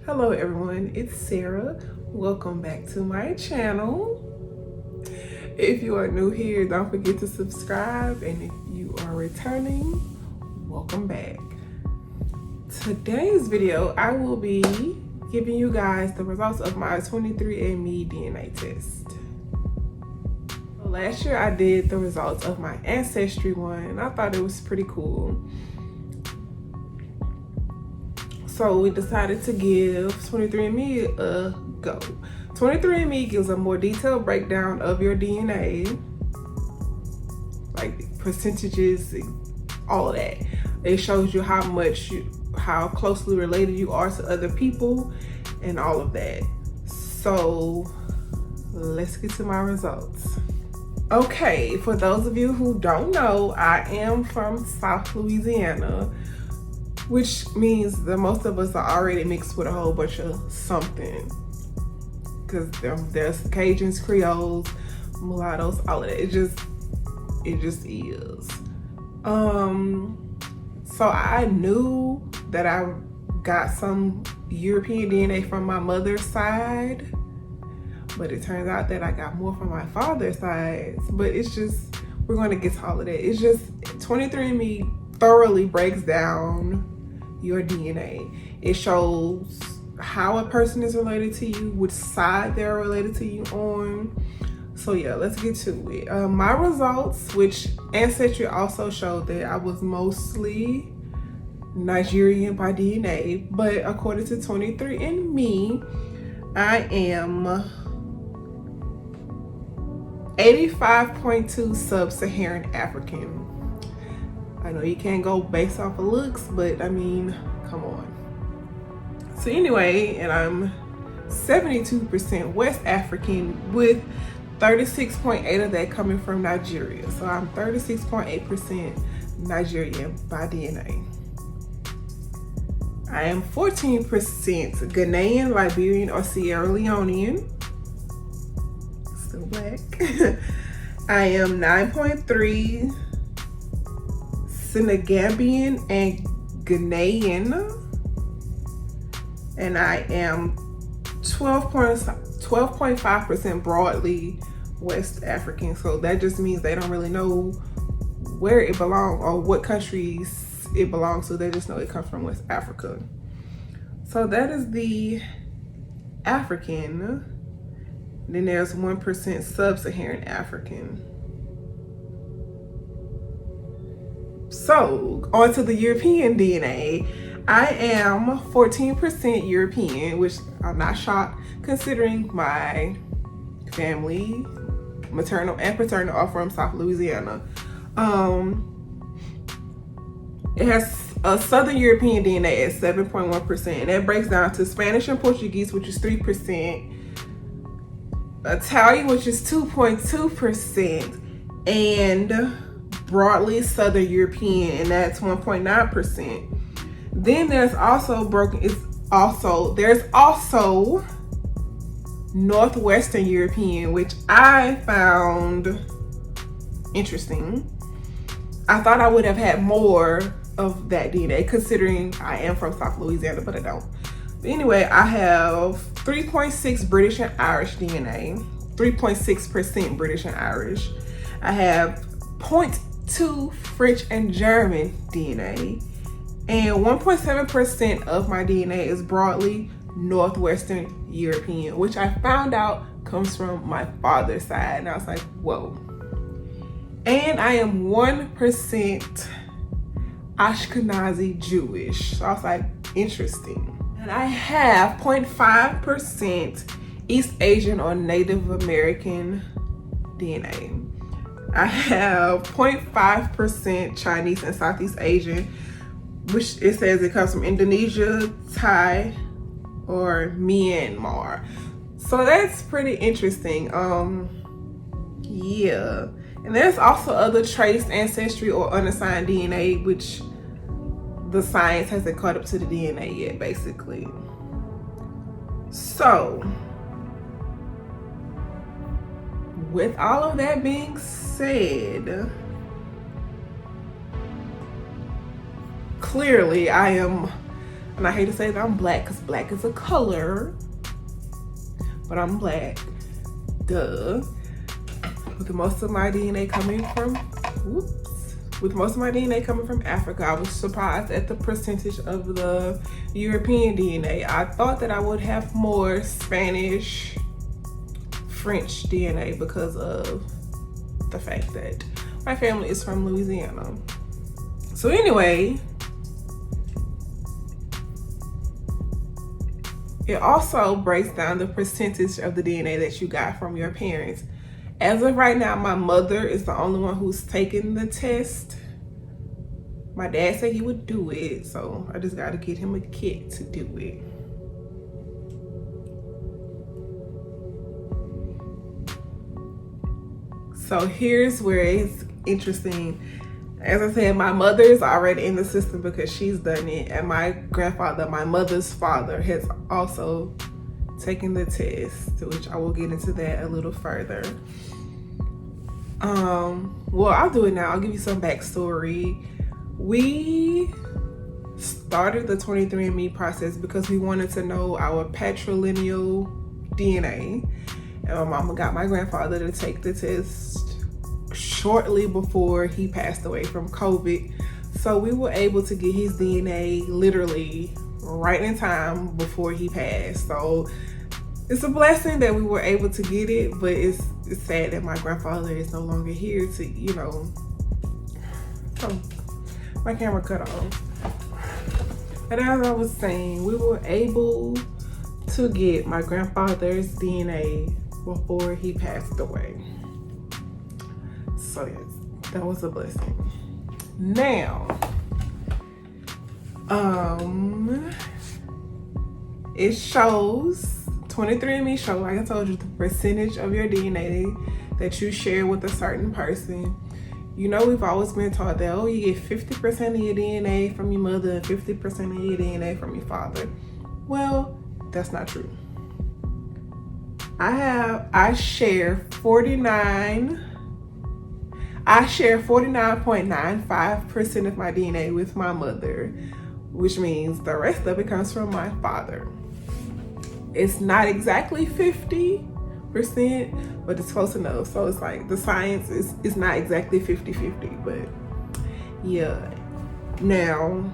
Hello everyone, it's Sarah. Welcome back to my channel. If you are new here, don't forget to subscribe, and if you are returning, welcome back. Today's video, I will be giving you guys the results of my 23andMe DNA test. Last year I did the results of my ancestry one, and I thought it was pretty cool. So we decided to give 23andMe a go. 23andMe gives a more detailed breakdown of your DNA, like percentages, all of that. It shows you how closely related you are to other people and all of that. So let's get to my results. Okay, for those of you who don't know, I am from South Louisiana, which means that most of us are already mixed with a whole bunch of something. Because there's Cajuns, Creoles, mulattoes, all of that. It just is. So I knew that I got some European DNA from my mother's side, but it turns out that I got more from my father's side. But it's just, we're gonna get to all of that. It's just 23andMe thoroughly breaks down your DNA. It shows how a person is related to you, which side they're related to you on. So yeah, let's get to it. My results, which ancestry also showed that I was mostly Nigerian by DNA, but according to 23andMe, I am 85.2 sub-Saharan African. I know you can't go based off of looks, but I mean, come on. So anyway, and I'm 72% West African, with 36.8 of that coming from Nigeria. So I'm 36.8% Nigerian by DNA. I am 14% Ghanaian, Liberian, or Sierra Leonean. Still black. I am 9.3 Senegambian and Ghanaian, and I am 12.5% broadly West African. So that just means they don't really know where it belongs or what countries it belongs to. They just know it comes from West Africa. So that is the African. Then there's 1% sub-Saharan African. So, on to the European DNA. I am 14% European, which I'm not shocked considering my family, maternal and paternal, are from South Louisiana. It has a Southern European DNA at 7.1%, and that breaks down to Spanish and Portuguese, which is 3%, Italian, which is 2.2%, and broadly Southern European, and that's 1.9%. Then there's also Northwestern European, which I found interesting. I thought I would have had more of that DNA considering I am from South Louisiana, but I don't. But anyway, I have 3.6 British and Irish DNA, 3.6% British and Irish. I have 0.2 French and German DNA, and 1.7% of my DNA is broadly Northwestern European, which I found out comes from my father's side, and I was like, whoa. And I am 1% Ashkenazi Jewish, so I was like, interesting. And I have 0.5% East Asian or Native American DNA. I have 0.5% Chinese and Southeast Asian, which it says it comes from Indonesia, Thai, or Myanmar. So that's pretty interesting. Yeah. And there's also other traced ancestry or unassigned DNA, which the science hasn't caught up to the DNA yet, basically. So, with all of that being said, clearly I am And I hate to say that I'm black because black is a color, but I'm black, duh. With most of my DNA coming from, Africa, I was surprised at the percentage of the European DNA. I thought that I would have more Spanish, French DNA because of the fact that my family is from Louisiana. So anyway, it also breaks down the percentage of the DNA that you got from your parents. As of right now, my mother is the only one who's taken the test. My dad said he would do it, so I just gotta get him a kit to do it. So here's where it's interesting. As I said, my mother is already in the system because she's done it, and my grandfather, my mother's father, has also taken the test, which I will get into that a little further. Well, I'll do it now. I'll give you some backstory. We started the 23andMe process because we wanted to know our patrilineal DNA, and my mama got my grandfather to take the test shortly before he passed away from COVID. So we were able to get his DNA literally right in time before he passed. So it's a blessing that we were able to get it, but it's sad that my grandfather is no longer here to, you know. Oh, my camera cut off. And as I was saying, we were able to get my grandfather's DNA before he passed away. So yes, that was a blessing. Now, it shows, 23andMe shows, like I told you, the percentage of your DNA that you share with a certain person. You know, we've always been taught that, oh, you get 50% of your DNA from your mother and 50% of your DNA from your father. Well, that's not true. I share 49.95% of my DNA with my mother, which means the rest of it comes from my father. It's not exactly 50%, but it's close enough. So it's like the science is not exactly 50-50, but yeah. Now,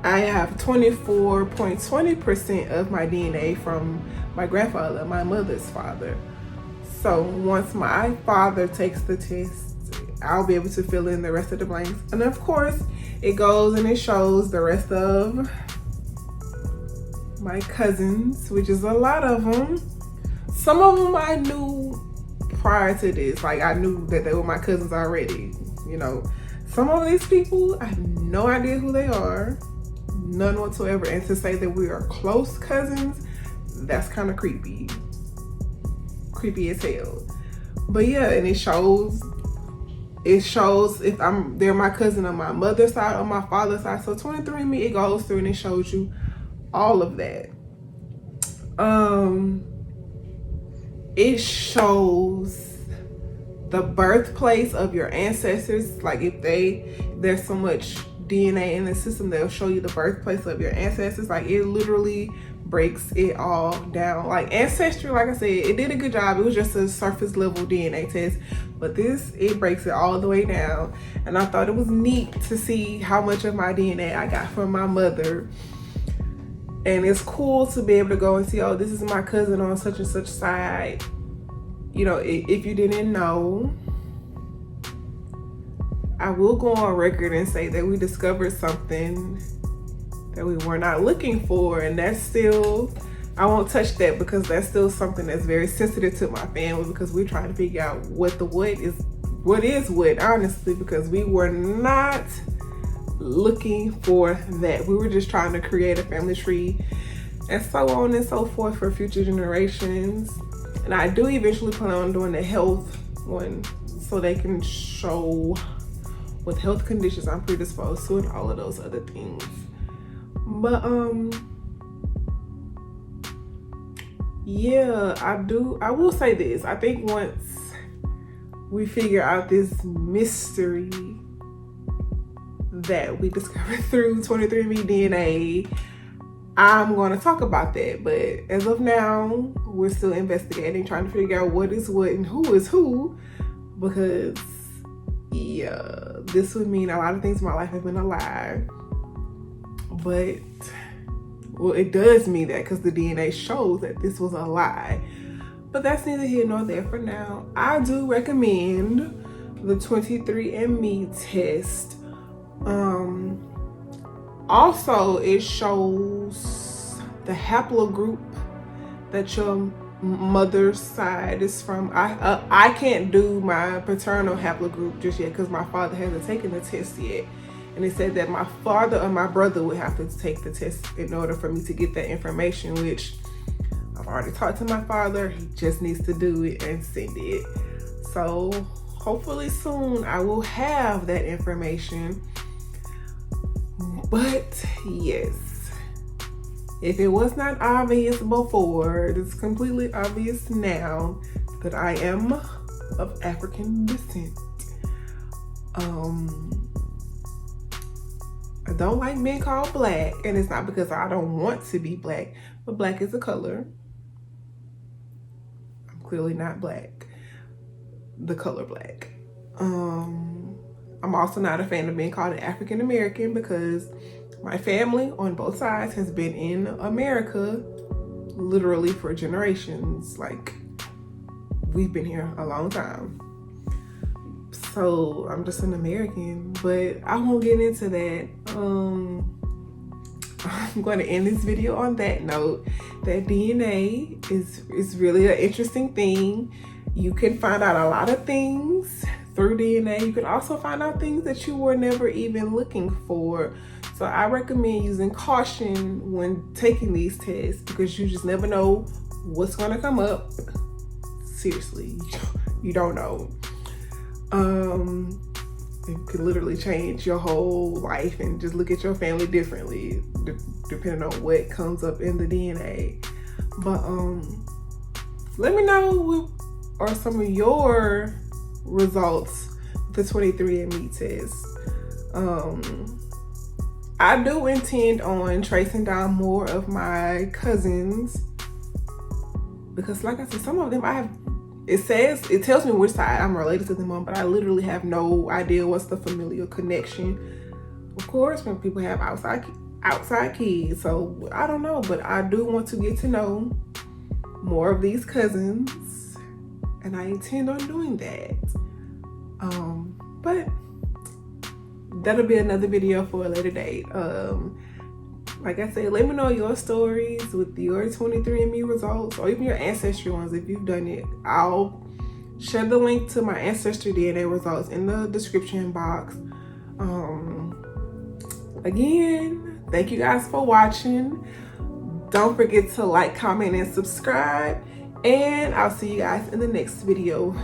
I have 24.20% of my DNA from my grandfather, my mother's father. So once my father takes the test, I'll be able to fill in the rest of the blanks. And of course, it goes and it shows the rest of my cousins, which is a lot of them. Some of them I knew prior to this, like I knew that they were my cousins already, you know. Some of these people, I have no idea who they are, none whatsoever. And to say that we are close cousins, that's kind of creepy as hell. But yeah, and it shows if they're my cousin on my mother's side or my father's side. So 23andMe, it goes through and it shows you all of that. It shows the birthplace of your ancestors. Like if there's so much DNA in the system, they'll show you the birthplace of your ancestors. Like it literally breaks it all down. Like Ancestry, like I said, it did a good job. It was just a surface level DNA test, but it breaks it all the way down. And I thought it was neat to see how much of my DNA I got from my mother. And it's cool to be able to go and see, oh, this is my cousin on such and such side. You know, if you didn't know, I will go on record and say that we discovered something that we were not looking for, and that's still, I won't touch that because that's still something that's very sensitive to my family, because we're trying to figure out what is what, honestly, because we were not looking for that. We were just trying to create a family tree and so on and so forth for future generations. And I do eventually plan on doing the health one so they can show what health conditions I'm predisposed to and all of those other things. But yeah, I will say this. I think once we figure out this mystery that we discovered through 23andMe DNA, I'm going to talk about that. But as of now, we're still investigating, trying to figure out what is what and who is who, because yeah, this would mean a lot of things in my life have been a lie. But well, it does mean that because the DNA shows that this was a lie. But that's neither here nor there for now. I do recommend the 23andMe test. Also, it shows the haplogroup that your mother's side is from. I can't do my paternal haplogroup just yet because my father hasn't taken the test yet. And it said that my father or my brother would have to take the test in order for me to get that information, which I've already talked to my father. He just needs to do it and send it. So hopefully soon I will have that information. But yes, if it was not obvious before, it's completely obvious now that I am of African descent. I don't like being called black, and it's not because I don't want to be black, but black is a color. I'm clearly not black. The color black. I'm also not a fan of being called an African American because my family on both sides has been in America literally for generations. Like, we've been here a long time. So I'm just an American, but I won't get into that. I'm going to end this video on that note, that DNA is really an interesting thing. You can find out a lot of things through DNA. You can also find out things that you were never even looking for. So I recommend using caution when taking these tests because you just never know what's going to come up. Seriously, you don't know. It could literally change your whole life and just look at your family differently depending on what comes up in the DNA. But let me know what are some of your results with the 23andMe test. I do intend on tracing down more of my cousins because, like I said, some of them it tells me which side I'm related to them on, but I literally have no idea what's the familial connection. Of course, when people have outside kids, so I don't know, but I do want to get to know more of these cousins, and I intend on doing that. But that'll be another video for a later date. Like I said, let me know your stories with your 23andMe results or even your ancestry ones if you've done it. I'll share the link to my ancestry DNA results in the description box. Again, thank you guys for watching. Don't forget to like, comment, and subscribe. And I'll see you guys in the next video.